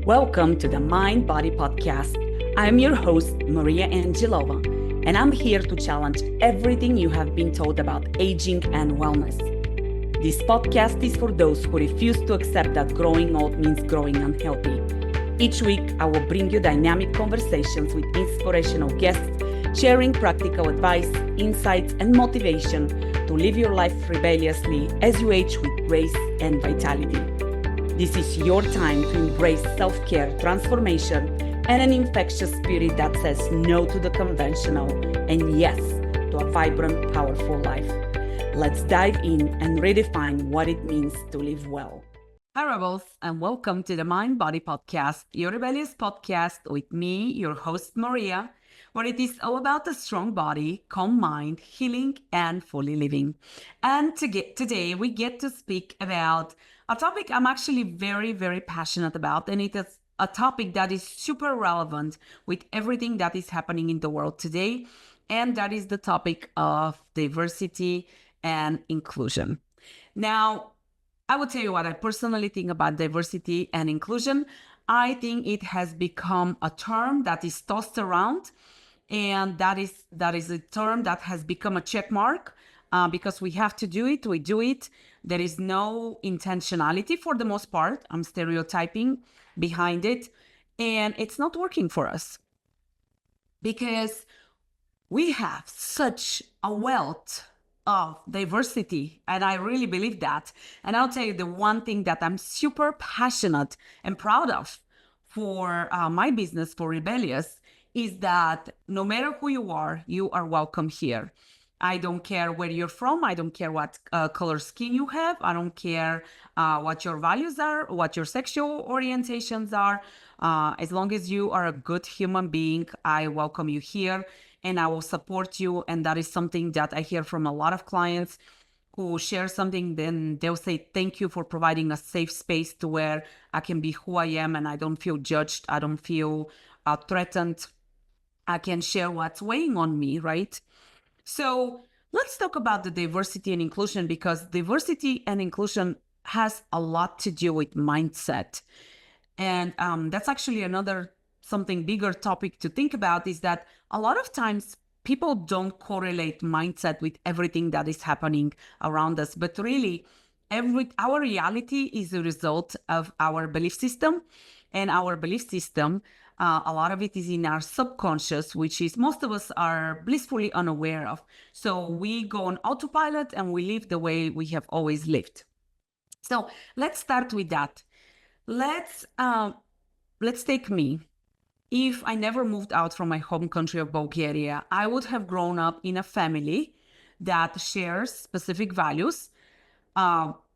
Welcome to the Mind Body Podcast. I'm your host, Maria Angelova, and I'm here to challenge everything you have been told about aging and wellness. This podcast is for those who refuse to accept that growing old means growing unhealthy. Each week, I will bring you dynamic conversations with inspirational guests, sharing practical advice, insights, and motivation to live your life rebelliously as you age with grace and vitality. This is your time to embrace self-care, transformation, and an infectious spirit that says no to the conventional and yes to a vibrant, powerful life. Let's dive in and redefine what it means to live well. Hi, Rebels, and welcome to the Mind Body Podcast, your rebellious podcast with me, your host, Maria, where it is all about a strong body, calm mind, healing, and fully living. And today, we get to speak about a topic I'm actually very, very passionate about, and it is a topic that is super relevant with everything that is happening in the world today, and that is the topic of diversity and inclusion. Now, I will tell you what I personally think about diversity and inclusion. I think it has become a term that is tossed around, and that is a term that has become a check mark because we have to do it. We do it. There is no intentionality for the most part. I'm stereotyping behind it, and it's not working for us because we have such a wealth of diversity, and I really believe that. And I'll tell you the one thing that I'm super passionate and proud of for my business, for Rebellious, is that no matter who you are welcome here. I don't care where you're from. I don't care what color skin you have. I don't care what your values are, what your sexual orientations are. As long as you are a good human being, I welcome you here and I will support you. And that is something that I hear from a lot of clients who share something, then they'll say, thank you for providing a safe space to where I can be who I am and I don't feel judged. I don't feel threatened. I can share what's weighing on me, right? So let's talk about the diversity and inclusion, because diversity and inclusion has a lot to do with mindset. And that's actually another something bigger topic to think about, is that a lot of times people don't correlate mindset with everything that is happening around us. But really, our reality is a result of our belief system. And our belief system, a lot of it is in our subconscious, which is most of us are blissfully unaware of. So we go on autopilot and we live the way we have always lived. So let's start with that. Let's take me. If I never moved out from my home country of Bulgaria, I would have grown up in a family that shares specific values.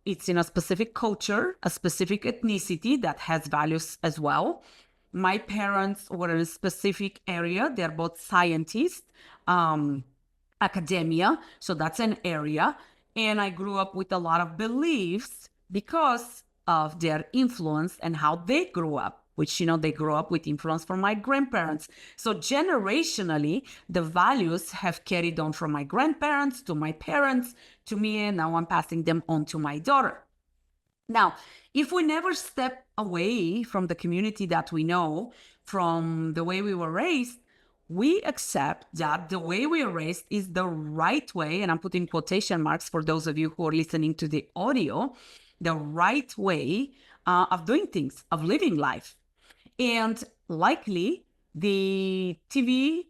It's in a specific culture, a specific ethnicity that has values as well. My parents were in a specific area. They're both scientists, academia. So that's an area. And I grew up with a lot of beliefs because of their influence and how they grew up, which, they grew up with influence from my grandparents. So generationally, the values have carried on from my grandparents to my parents to me, and now I'm passing them on to my daughter. Now, if we never step away from the community that we know, from the way we were raised, we accept that the way we are raised is the right way, and I'm putting quotation marks for those of you who are listening to the audio, the right way of doing things, of living life. And likely the TV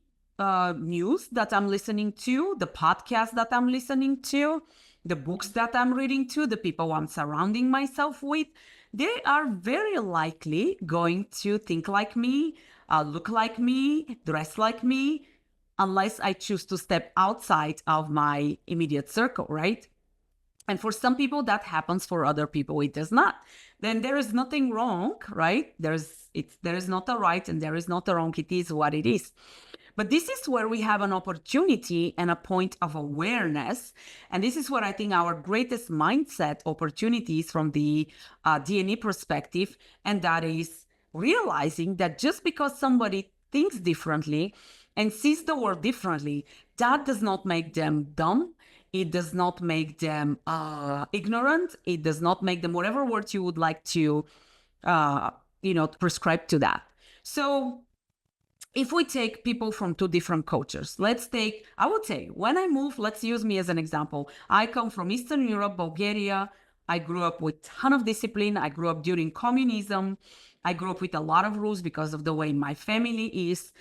news that I'm listening to, the podcast that I'm listening to, the books that I'm reading to, the people I'm surrounding myself with, they are very likely going to think like me, look like me, dress like me, unless I choose to step outside of my immediate circle, right? And for some people that happens, for other people it does not. Then there is nothing wrong, right? There is not a right and there is not a wrong. It is what it is. But this is where we have an opportunity and a point of awareness. And this is where I think our greatest mindset opportunities from the DNA perspective. And that is realizing that just because somebody thinks differently and sees the world differently, that does not make them dumb. It does not make them ignorant. It does not make them whatever words you would like to prescribed to that. So if we take people from two different cultures, I would say when I moved, let's use me as an example. I come from Eastern Europe, Bulgaria. I grew up with a ton of discipline. I grew up during communism. I grew up with a lot of rules because of the way my family is.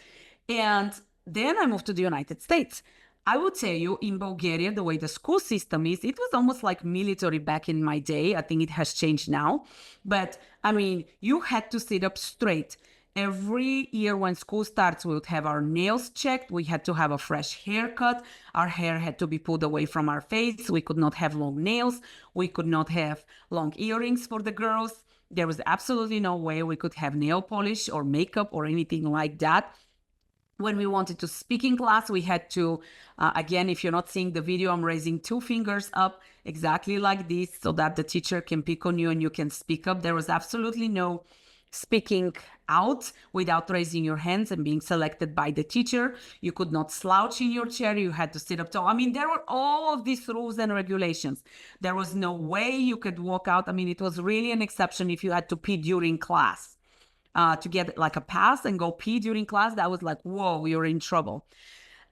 And then I moved to the United States. I would tell you in Bulgaria, the way the school system is, it was almost like military back in my day. I think it has changed now. But I mean, you had to sit up straight. Every year when school starts, we would have our nails checked. We had to have a fresh haircut. Our hair had to be pulled away from our face. We could not have long nails. We could not have long earrings for the girls. There was absolutely no way we could have nail polish or makeup or anything like that. When we wanted to speak in class, we had to, again, if you're not seeing the video, I'm raising 2 fingers up exactly like this so that the teacher can pick on you and you can speak up. There was absolutely no speaking out without raising your hands and being selected by the teacher. You could not slouch in your chair. You had to sit up tall. I mean, there were all of these rules and regulations. There was no way you could walk out. I mean, it was really an exception if you had to pee during class. To get like a pass and go pee during class, that was like, whoa, you're in trouble.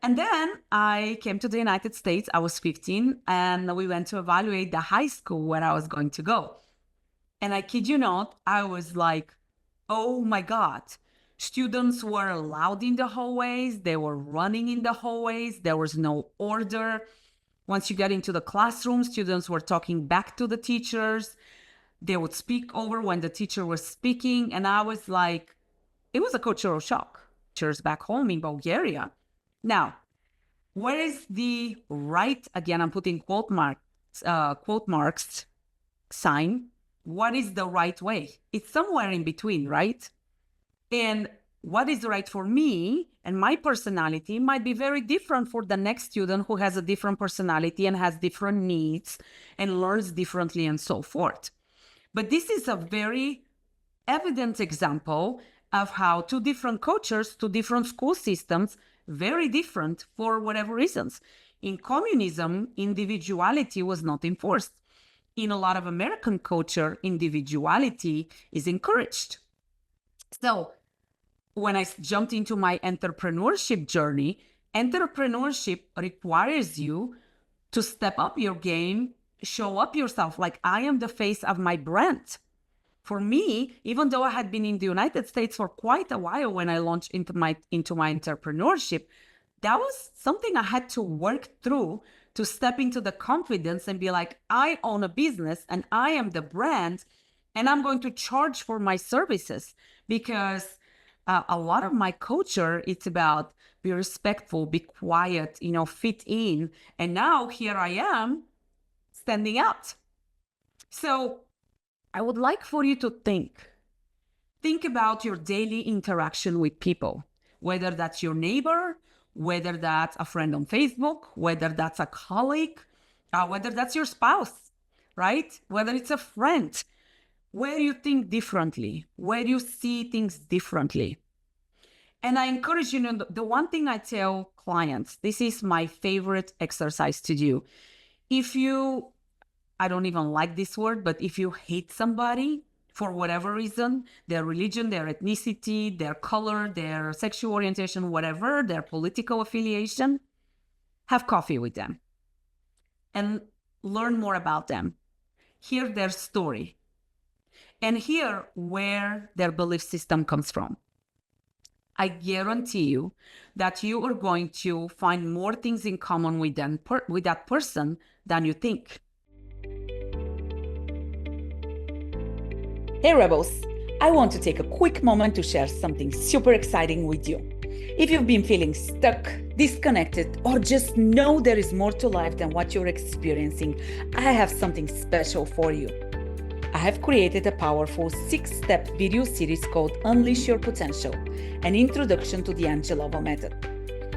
And then I came to the United States. I was 15 and we went to evaluate the high school where I was going to go. And I kid you not, I was like, oh my God. Students were allowed in the hallways. They were running in the hallways. There was no order. Once you get into the classroom, students were talking back to the teachers. They would speak over when the teacher was speaking. And I was like, it was a cultural shock. Teachers back home in Bulgaria. Now, where is the right, again, I'm putting quote marks sign. What is the right way? It's somewhere in between, right? And what is right for me and my personality might be very different for the next student who has a different personality and has different needs and learns differently and so forth. But this is a very evident example of how two different cultures, two different school systems, very different for whatever reasons. In communism, individuality was not enforced. In a lot of American culture, individuality is encouraged. So when I jumped into my entrepreneurship journey, entrepreneurship requires you to step up your game, show up yourself. Like, I am the face of my brand. For me, even though I had been in the United States for quite a while when I launched into my entrepreneurship, that was something I had to work through to step into the confidence and be like, I own a business and I am the brand and I'm going to charge for my services, because a lot of my culture, it's about be respectful, be quiet, fit in. And now here I am standing out. So I would like for you to think about your daily interaction with people, whether that's your neighbor, whether that's a friend on Facebook, whether that's a colleague, whether that's your spouse, right? Whether it's a friend, where you think differently, where you see things differently. And I encourage you, the one thing I tell clients, this is my favorite exercise to do. I don't even like this word, but if you hate somebody for whatever reason, their religion, their ethnicity, their color, their sexual orientation, whatever, their political affiliation, have coffee with them and learn more about them. Hear their story and hear where their belief system comes from. I guarantee you that you are going to find more things in common with that person than you think. Hey Rebels, I want to take a quick moment to share something super exciting with you. If you've been feeling stuck, disconnected, or just know there is more to life than what you're experiencing, I have something special for you. I have created a powerful 6-step video series called Unleash Your Potential, an introduction to the Angelova Method.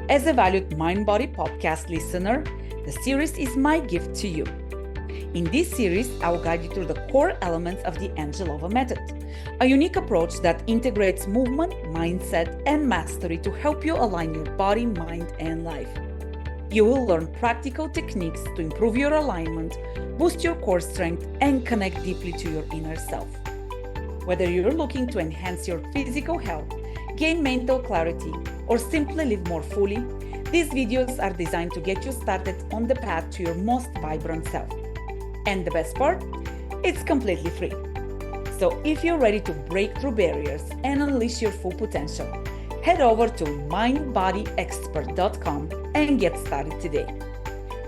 As a valued mind-body podcast listener, the series is my gift to you. In this series, I will guide you through the core elements of the Angelova Method, a unique approach that integrates movement, mindset, and mastery to help you align your body, mind, and life. You will learn practical techniques to improve your alignment, boost your core strength, and connect deeply to your inner self. Whether you're looking to enhance your physical health, gain mental clarity, or simply live more fully, these videos are designed to get you started on the path to your most vibrant self. And the best part? It's completely free. So if you're ready to break through barriers and unleash your full potential, head over to mindbodyexpert.com and get started today.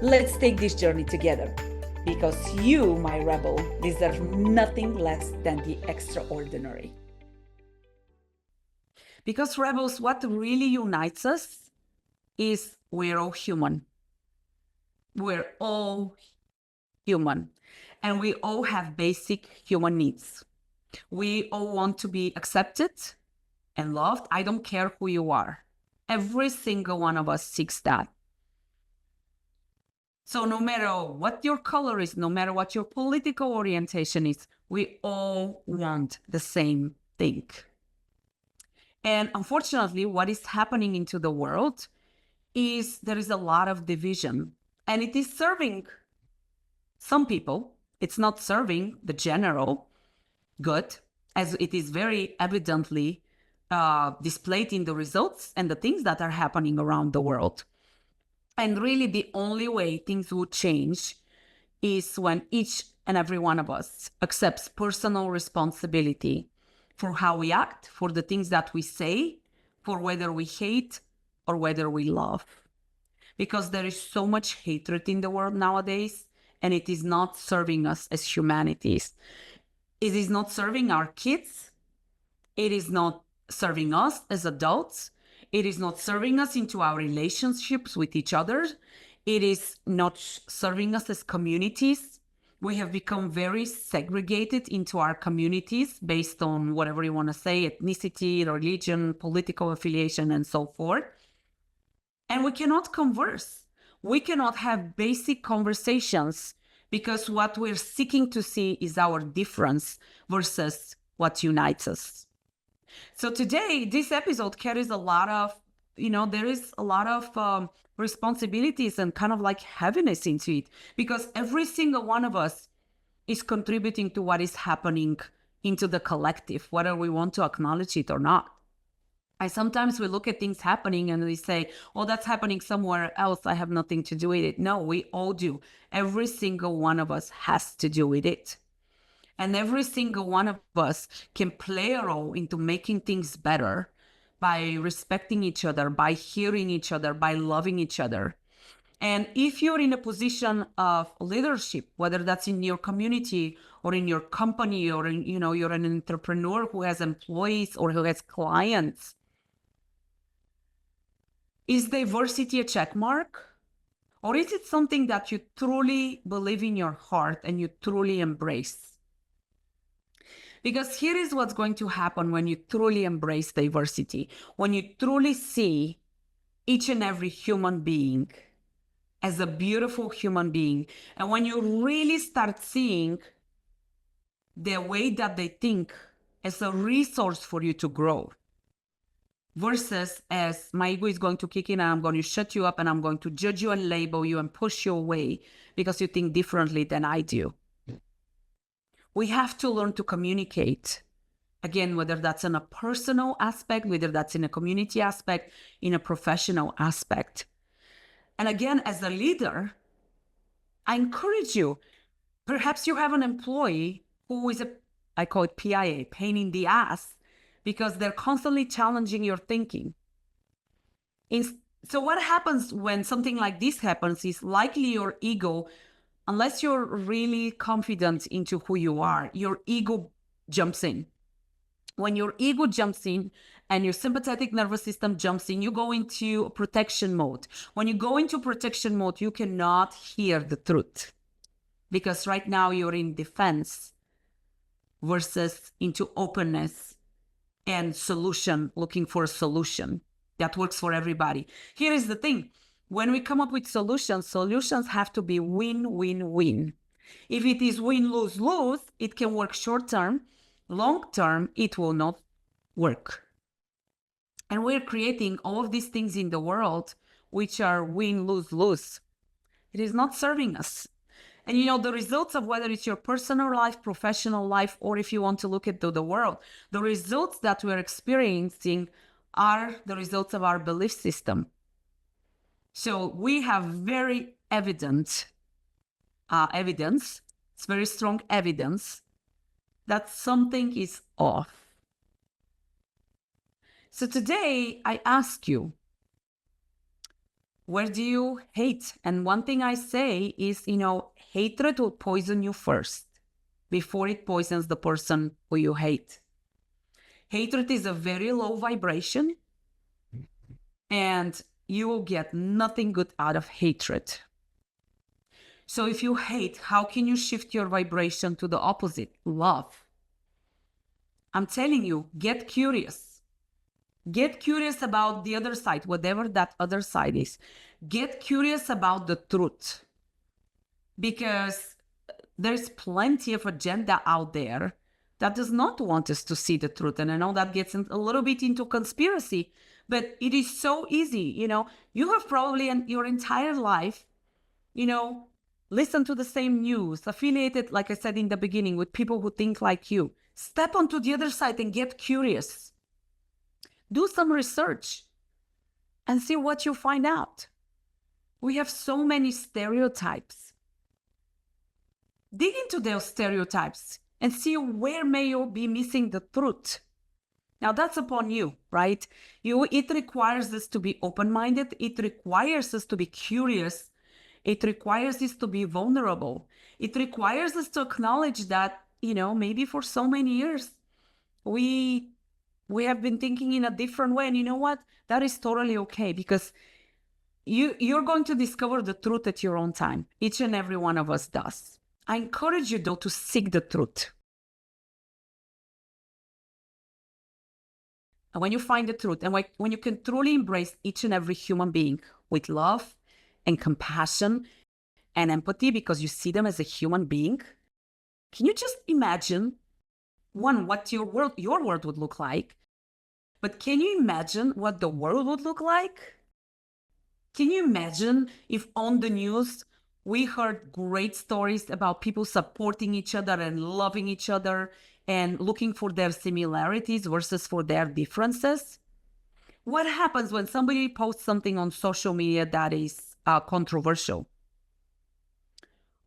Let's take this journey together, because you, my rebel, deserve nothing less than the extraordinary. Because rebels, what really unites us is we're all human. We're all human, and we all have basic human needs. We all want to be accepted and loved. I don't care who you are. Every single one of us seeks that. So no matter what your color is, no matter what your political orientation is, we all want the same thing. And unfortunately, what is happening into the world is there is a lot of division, and it is serving some people. It's not serving the general good, as it is very evidently displayed in the results and the things that are happening around the world. And really, the only way things will change is when each and every one of us accepts personal responsibility for how we act, for the things that we say, for whether we hate or whether we love. Because there is so much hatred in the world nowadays, and it is not serving us as humanities. It is not serving our kids. It is not serving us as adults. It is not serving us into our relationships with each other. It is not serving us as communities. We have become very segregated into our communities based on whatever you want to say, ethnicity, religion, political affiliation, and so forth. And we cannot converse. We cannot have basic conversations, because what we're seeking to see is our difference versus what unites us. So today, this episode carries a lot of, there is a lot of responsibilities and kind of like heaviness into it, because every single one of us is contributing to what is happening into the collective, whether we want to acknowledge it or not. Sometimes we look at things happening and we say, oh, that's happening somewhere else. I have nothing to do with it. No, we all do. Every single one of us has to do with it. And every single one of us can play a role into making things better by respecting each other, by hearing each other, by loving each other. And if you're in a position of leadership, whether that's in your community or in your company, or you're an entrepreneur who has employees or who has clients, is diversity a check mark? Or is it something that you truly believe in your heart and you truly embrace? Because here is what's going to happen when you truly embrace diversity, when you truly see each and every human being as a beautiful human being, and when you really start seeing the way that they think as a resource for you to grow, versus as my ego is going to kick in and I'm going to shut you up and I'm going to judge you and label you and push you away because you think differently than I do. We have to learn to communicate. Again, whether that's in a personal aspect, whether that's in a community aspect, in a professional aspect. And again, as a leader, I encourage you, perhaps you have an employee who is I call it PIA, pain in the ass, because they're constantly challenging your thinking. So what happens when something like this happens is likely your ego, unless you're really confident into who you are, your ego jumps in. When your ego jumps in and your sympathetic nervous system jumps in, you go into protection mode. When you go into protection mode, you cannot hear the truth, because right now you're in defense versus into openness and solution, looking for a solution that works for everybody. Here is the thing. When we come up with solutions have to be win-win-win. If it is win-lose-lose, it can work short-term. Long-term, it will not work. And we're creating all of these things in the world which are win-lose-lose. It is not serving us. And the results of whether it's your personal life, professional life, or if you want to look into the world, the results that we're experiencing are the results of our belief system. So we have very evidence, it's very strong evidence that something is off. So today I ask you, where do you hate? And one thing I say is, hatred will poison you first before it poisons the person who you hate. Hatred is a very low vibration, and you will get nothing good out of hatred. So if you hate, how can you shift your vibration to the opposite? Love. I'm telling you, get curious. Get curious about the other side, whatever that other side is. Get curious about the truth. Because there's plenty of agenda out there that does not want us to see the truth. And I know that gets a little bit into conspiracy, but it is so easy. You have probably in your entire life, listen to the same news, affiliated, like I said in the beginning, with people who think like you. Step onto the other side and get curious. Do some research and see what you find out. We have so many stereotypes. Dig into those stereotypes and see where may you be missing the truth. Now that's upon you, right? It requires us to be open-minded. It requires us to be curious. It requires us to be vulnerable. It requires us to acknowledge that, maybe for so many years, we have been thinking in a different way. And you know what? That is totally okay, because you're going to discover the truth at your own time. Each and every one of us does. I encourage you, though, to seek the truth. And when you find the truth, and when you can truly embrace each and every human being with love and compassion and empathy, because you see them as a human being, can you just imagine, one, what your world would look like? But can you imagine what the world would look like? Can you imagine if on the news we heard great stories about people supporting each other and loving each other and looking for their similarities versus for their differences? What happens when somebody posts something on social media that is controversial?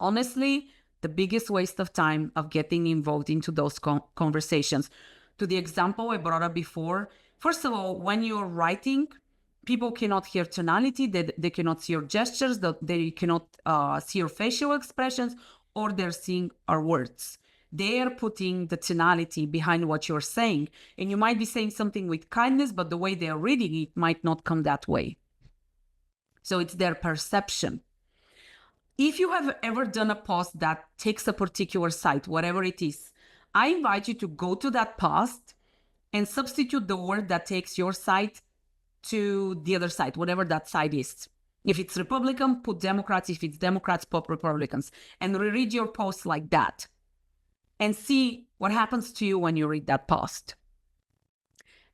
Honestly, the biggest waste of time of getting involved into those conversations. To the example I brought up before, first of all, when you're writing, people cannot hear tonality, they cannot see your gestures, they cannot see your facial expressions, or they're seeing our words. They are putting the tonality behind what you're saying. And you might be saying something with kindness, but the way they're reading it might not come that way. So it's their perception. If you have ever done a post that takes a particular side, whatever it is, I invite you to go to that post and substitute the word that takes your side to the other side, whatever that side is. If it's Republican, put Democrats. If it's Democrats, put Republicans. And reread your post like that. And see what happens to you when you read that post.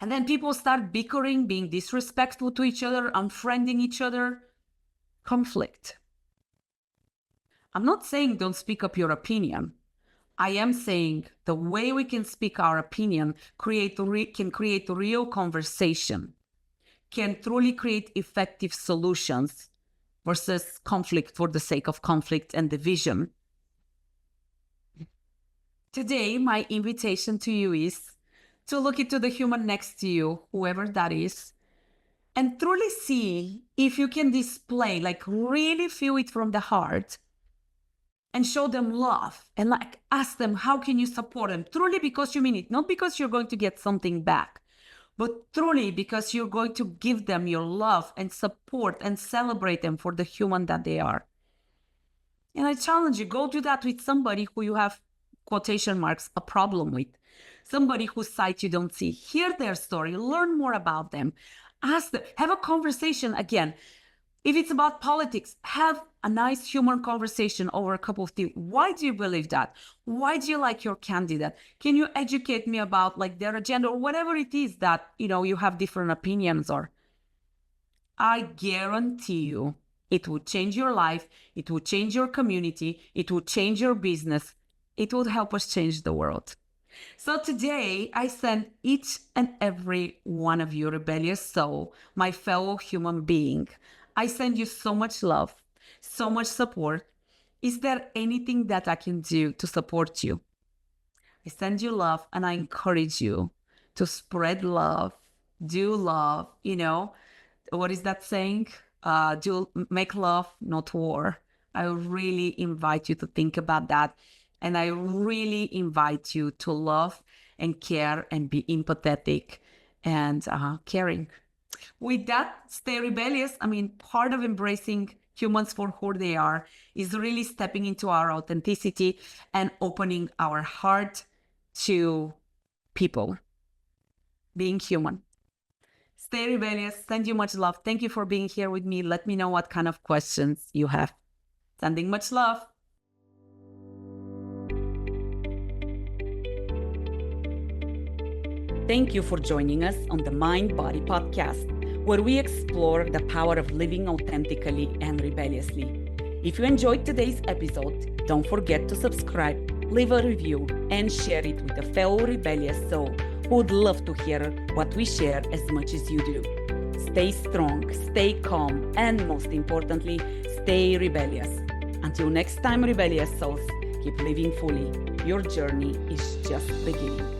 And then people start bickering, being disrespectful to each other, unfriending each other. Conflict. I'm not saying don't speak up your opinion. I am saying the way we can speak our opinion can create real conversation, can truly create effective solutions versus conflict for the sake of conflict and division. Today, my invitation to you is to look into the human next to you, whoever that is, and truly see if you can display, really feel it from the heart, and show them love and ask them, how can you support them? Truly because you mean it, not because you're going to get something back, but truly because you're going to give them your love and support and celebrate them for the human that they are. And I challenge you, go do that with somebody who you have, quotation marks, a problem with. Somebody whose side you don't see. Hear their story, learn more about them. Ask them, have a conversation again. If it's about politics, have a nice human conversation over a cup of tea. Why do you believe that? Why do you like your candidate? Can you educate me about their agenda or whatever it is that, you have different opinions or? I guarantee you, It would change your life. It would change your community. It would change your business. It would help us change the world. So today, I send each and every one of you, rebellious soul, my fellow human being, I send you so much love, so much support. Is there anything that I can do to support you? I send you love and I encourage you to spread love, do love, what is that saying? Make love, not war. I really invite you to think about that. And I really invite you to love and care and be empathetic and caring. With that, stay rebellious. Part of embracing humans for who they are is really stepping into our authenticity and opening our heart to people, being human. Stay rebellious. Send you much love. Thank you for being here with me. Let me know what kind of questions you have. Sending much love. Thank you for joining us on the Mind Body Podcast, where we explore the power of living authentically and rebelliously. If you enjoyed today's episode, don't forget to subscribe, leave a review, and share it with a fellow rebellious soul who would love to hear what we share as much as you do. Stay strong, stay calm, and most importantly, stay rebellious. Until next time, rebellious souls, keep living fully. Your journey is just beginning.